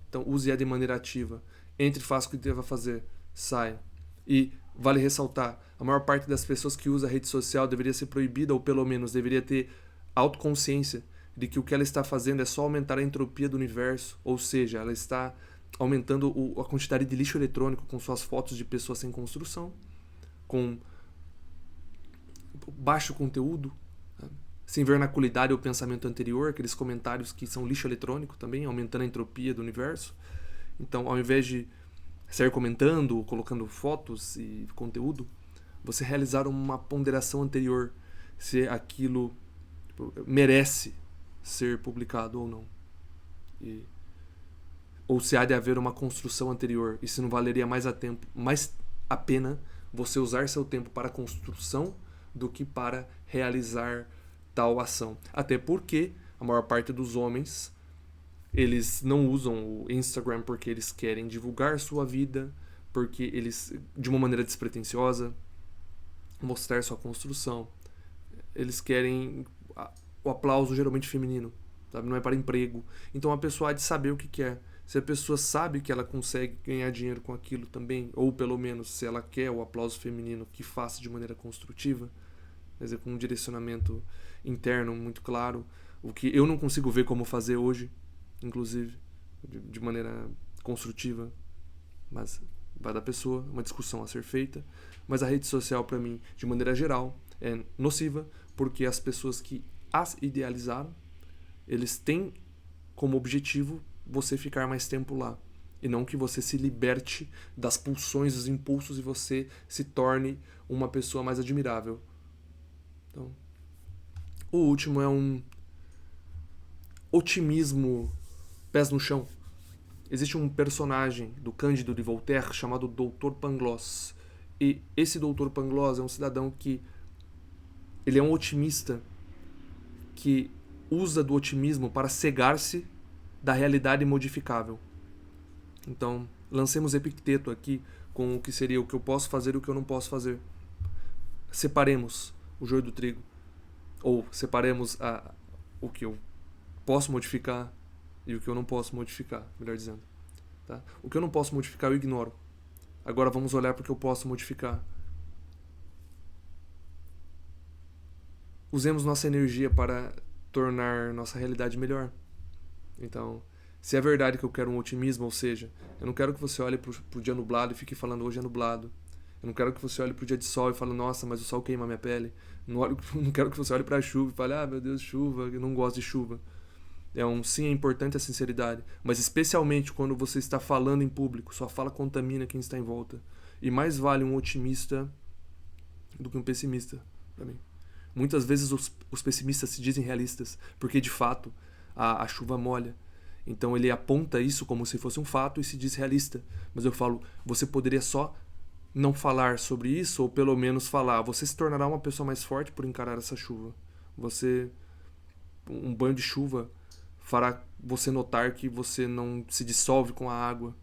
então use-a de maneira ativa. Entre, faça o que deva fazer, saia. E vale ressaltar, a maior parte das pessoas que usa a rede social deveria ser proibida, ou pelo menos deveria ter autoconsciência de que o que ela está fazendo é só aumentar a entropia do universo, ou seja, ela está aumentando a quantidade de lixo eletrônico com suas fotos de pessoas sem construção, com baixo conteúdo, sem vernaculidade ou pensamento anterior, aqueles comentários que são lixo eletrônico também, aumentando a entropia do universo. Então, ao invés de sair comentando, colocando fotos e conteúdo, você realizar uma ponderação anterior, se aquilo merece ser publicado ou não. Ou se há de haver uma construção anterior, e se não valeria mais a pena você usar seu tempo para a construção do que para realizar tal ação. Até porque a maior parte dos homens, eles não usam o Instagram porque eles querem divulgar sua vida, porque eles, de uma maneira despretensiosa, mostrar sua construção. Eles querem o aplauso geralmente feminino, sabe? Não é para emprego. Então a pessoa há de saber o que quer. Se a pessoa sabe que ela consegue ganhar dinheiro com aquilo também, ou pelo menos se ela quer o aplauso feminino, que faça de maneira construtiva, quer dizer, com um direcionamento interno muito claro, o que eu não consigo ver como fazer hoje, inclusive, de maneira construtiva, mas vai da pessoa, uma discussão a ser feita. Mas a rede social, para mim, de maneira geral, é nociva, porque as pessoas que as idealizaram, eles têm como objetivo você ficar mais tempo lá, e não que você se liberte das pulsões, dos impulsos, e você se torne uma pessoa mais admirável. Então, o último é um otimismo pés no chão. Existe um personagem do Cândido de Voltaire chamado Dr. Pangloss. E esse Dr. Pangloss é um cidadão que ele é um otimista que usa do otimismo para cegar-se da realidade modificável. Então, lancemos Epicteto aqui com o que seria o que eu posso fazer e o que eu não posso fazer. Separemos o joio do trigo. Ou separemos o que eu posso modificar e o que eu não posso modificar, melhor dizendo. Tá? O que eu não posso modificar eu ignoro. Agora vamos olhar para o que eu posso modificar. Usemos nossa energia para tornar nossa realidade melhor. Então, se é verdade que eu quero um otimismo, ou seja, eu não quero que você olhe pro dia nublado e fique falando hoje é nublado. Eu não quero que você olhe pro dia de sol e fale, nossa, mas o sol queima a minha pele. Não quero que você olhe pra chuva e fale, meu Deus, chuva, eu não gosto de chuva. Sim, é importante a sinceridade, mas especialmente quando você está falando em público, sua fala contamina quem está em volta. E mais vale um otimista do que um pessimista, para mim. Muitas vezes os pessimistas se dizem realistas, porque de fato a chuva molha. Então ele aponta isso como se fosse um fato e se diz realista. Mas eu falo, você poderia só não falar sobre isso, ou pelo menos falar, você se tornará uma pessoa mais forte por encarar essa chuva. Um banho de chuva fará você notar que você não se dissolve com a água,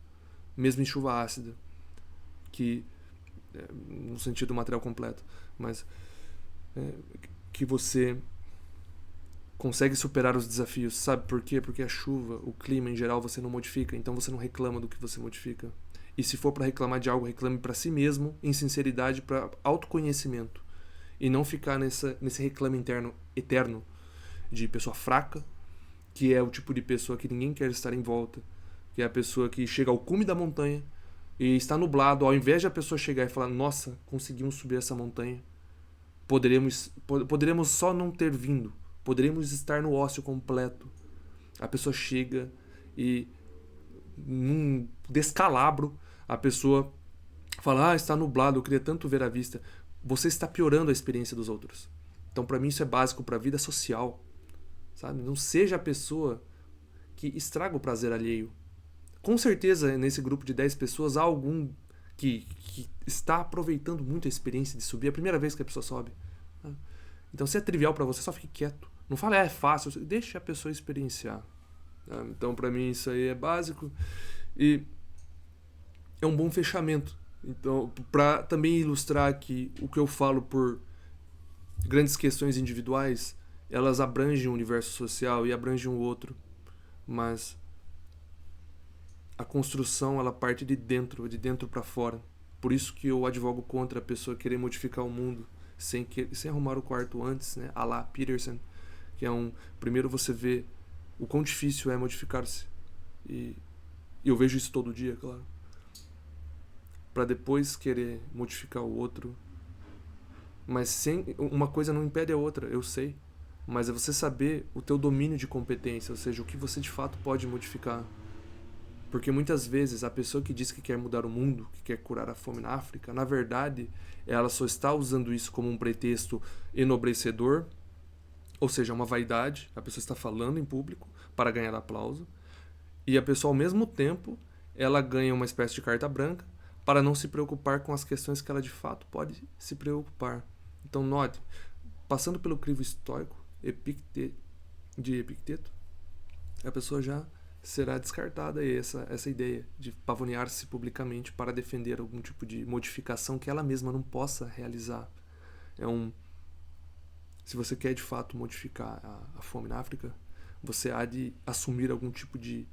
mesmo em chuva ácida, que no sentido material completo, mas que você consegue superar os desafios. Sabe por quê? Porque a chuva, o clima em geral, você não modifica, então você não reclama do que você modifica. E se for para reclamar de algo, reclame para si mesmo, em sinceridade, para autoconhecimento, e não ficar nesse reclame interno eterno de pessoa fraca, que é o tipo de pessoa que ninguém quer estar em volta, que é a pessoa que chega ao cume da montanha e está nublado, ao invés de a pessoa chegar e falar, nossa, conseguimos subir essa montanha, poderíamos só não ter vindo, poderíamos estar no ócio completo. A pessoa chega e num descalabro a pessoa fala, está nublado, eu queria tanto ver a vista. Você está piorando a experiência dos outros. Então, para mim, isso é básico para a vida social. sabe? Não seja a pessoa que estraga o prazer alheio. Com certeza, nesse grupo de 10 pessoas, há algum que está aproveitando muito a experiência de subir. É a primeira vez que a pessoa sobe. Então, se é trivial para você, só fique quieto. Não fale, é fácil. Deixe a pessoa experienciar. Então, para mim, isso aí é básico. E é um bom fechamento. Então, para também ilustrar que o que eu falo por grandes questões individuais, elas abrangem um universo social e abrangem o outro. Mas a construção, ela parte de dentro para fora. Por isso que eu advogo contra a pessoa querer modificar o mundo sem arrumar o quarto antes, né? A lá Peterson, que é primeiro você vê o quão difícil é modificar-se. E eu vejo isso todo dia, claro. Para depois querer modificar o outro. Mas uma coisa não impede a outra, eu sei. Mas é você saber o teu domínio de competência, ou seja, o que você de fato pode modificar. Porque muitas vezes a pessoa que diz que quer mudar o mundo, que quer curar a fome na África, na verdade, ela só está usando isso como um pretexto enobrecedor, ou seja, uma vaidade. A pessoa está falando em público para ganhar aplauso. E a pessoa, ao mesmo tempo, ela ganha uma espécie de carta branca para não se preocupar com as questões que ela de fato pode se preocupar. Então, note, passando pelo crivo estoico de Epicteto, a pessoa já será descartada essa ideia de pavonear-se publicamente para defender algum tipo de modificação que ela mesma não possa realizar. Se você quer de fato modificar a fome na África, você há de assumir algum tipo de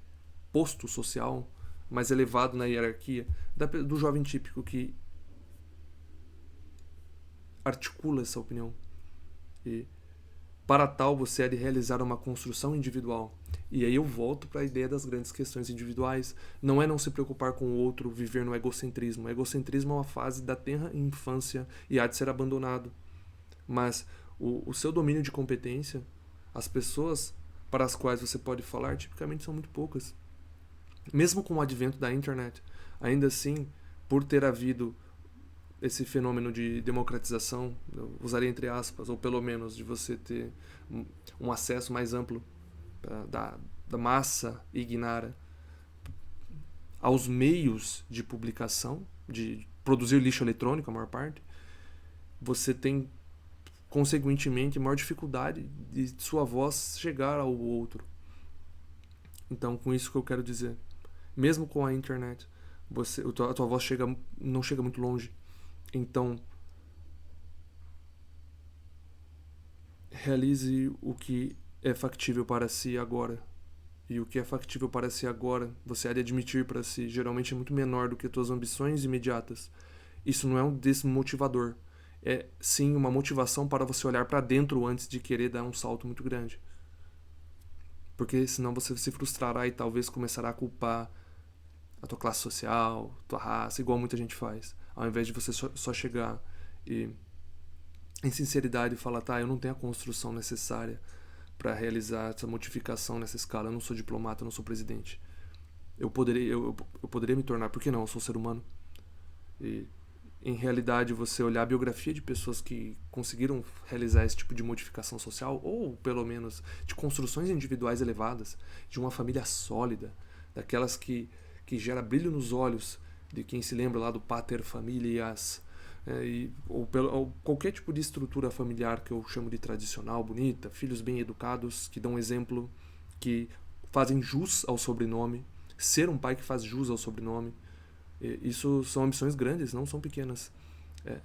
posto social mais elevado na hierarquia do jovem típico que articula essa opinião. E para tal, você há de realizar uma construção individual. E aí eu volto para a ideia das grandes questões individuais. Não é não se preocupar com o outro, viver no egocentrismo. O egocentrismo é uma fase da tenra infância e há de ser abandonado. Mas o seu domínio de competência, as pessoas para as quais você pode falar, tipicamente são muito poucas. Mesmo com o advento da internet, ainda assim, por ter havido esse fenômeno de democratização, eu usaria entre aspas, ou pelo menos de você ter um acesso mais amplo da massa ignara aos meios de publicação, de produzir lixo eletrônico, a maior parte, você tem, consequentemente, maior dificuldade de sua voz chegar ao outro. Então, com isso que eu quero dizer, mesmo com a internet, a tua voz não chega muito longe. Então, realize o que é factível para si agora. E o que é factível para si agora, você há de admitir para si, geralmente é muito menor do que tuas ambições imediatas. Isso não é um desmotivador. É, sim, uma motivação para você olhar para dentro antes de querer dar um salto muito grande. Porque senão você se frustrará e talvez começará a culpar a tua classe social, tua raça, igual muita gente faz. Ao invés de você só chegar e, em sinceridade, falar, tá, eu não tenho a construção necessária para realizar essa modificação nessa escala. Eu não sou diplomata, eu não sou presidente. Eu poderia me tornar, por que não? Eu sou ser humano. E, em realidade, você olhar a biografia de pessoas que conseguiram realizar esse tipo de modificação social, ou pelo menos de construções individuais elevadas, de uma família sólida, daquelas que gera brilho nos olhos de quem se lembra lá do pater familias, ou qualquer tipo de estrutura familiar que eu chamo de tradicional, bonita, filhos bem educados, que dão exemplo, que fazem jus ao sobrenome, ser um pai que faz jus ao sobrenome. Isso são ambições grandes, não são pequenas. É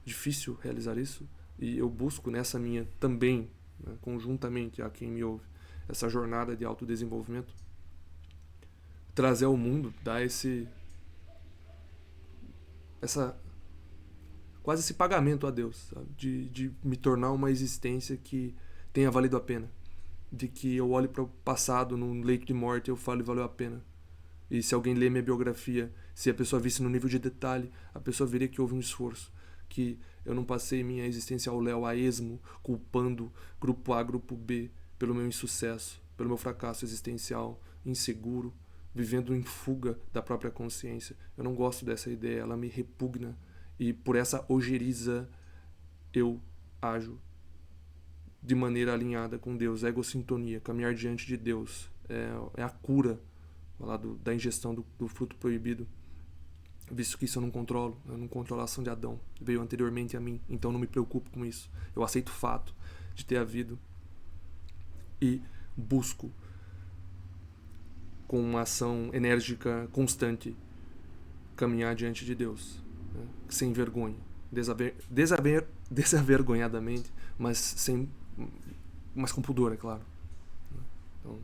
difícil realizar isso, e eu busco nessa minha também, né, conjuntamente a quem me ouve, essa jornada de autodesenvolvimento, trazer ao mundo, dar quase esse pagamento a Deus, sabe? De me tornar uma existência que tenha valido a pena, de que eu olhe para o passado num leito de morte e eu falo, valeu a pena. E se alguém lê minha biografia, se a pessoa visse no nível de detalhe, a pessoa veria que houve um esforço, que eu não passei minha existência ao léu a esmo, culpando grupo A, grupo B, pelo meu insucesso, pelo meu fracasso existencial, inseguro, vivendo em fuga da própria consciência. Eu não gosto dessa ideia, ela me repugna, e por essa ojeriza eu ajo de maneira alinhada com Deus, egossintonia, caminhar diante de Deus, é a cura lá da ingestão do fruto proibido, visto que isso eu não controlo a ação de Adão, veio anteriormente a mim, então não me preocupo com isso, eu aceito o fato de ter havido e busco com uma ação enérgica, constante, caminhar diante de Deus, né? Sem vergonha, desavergonhadamente, mas com pudor, é claro. Então,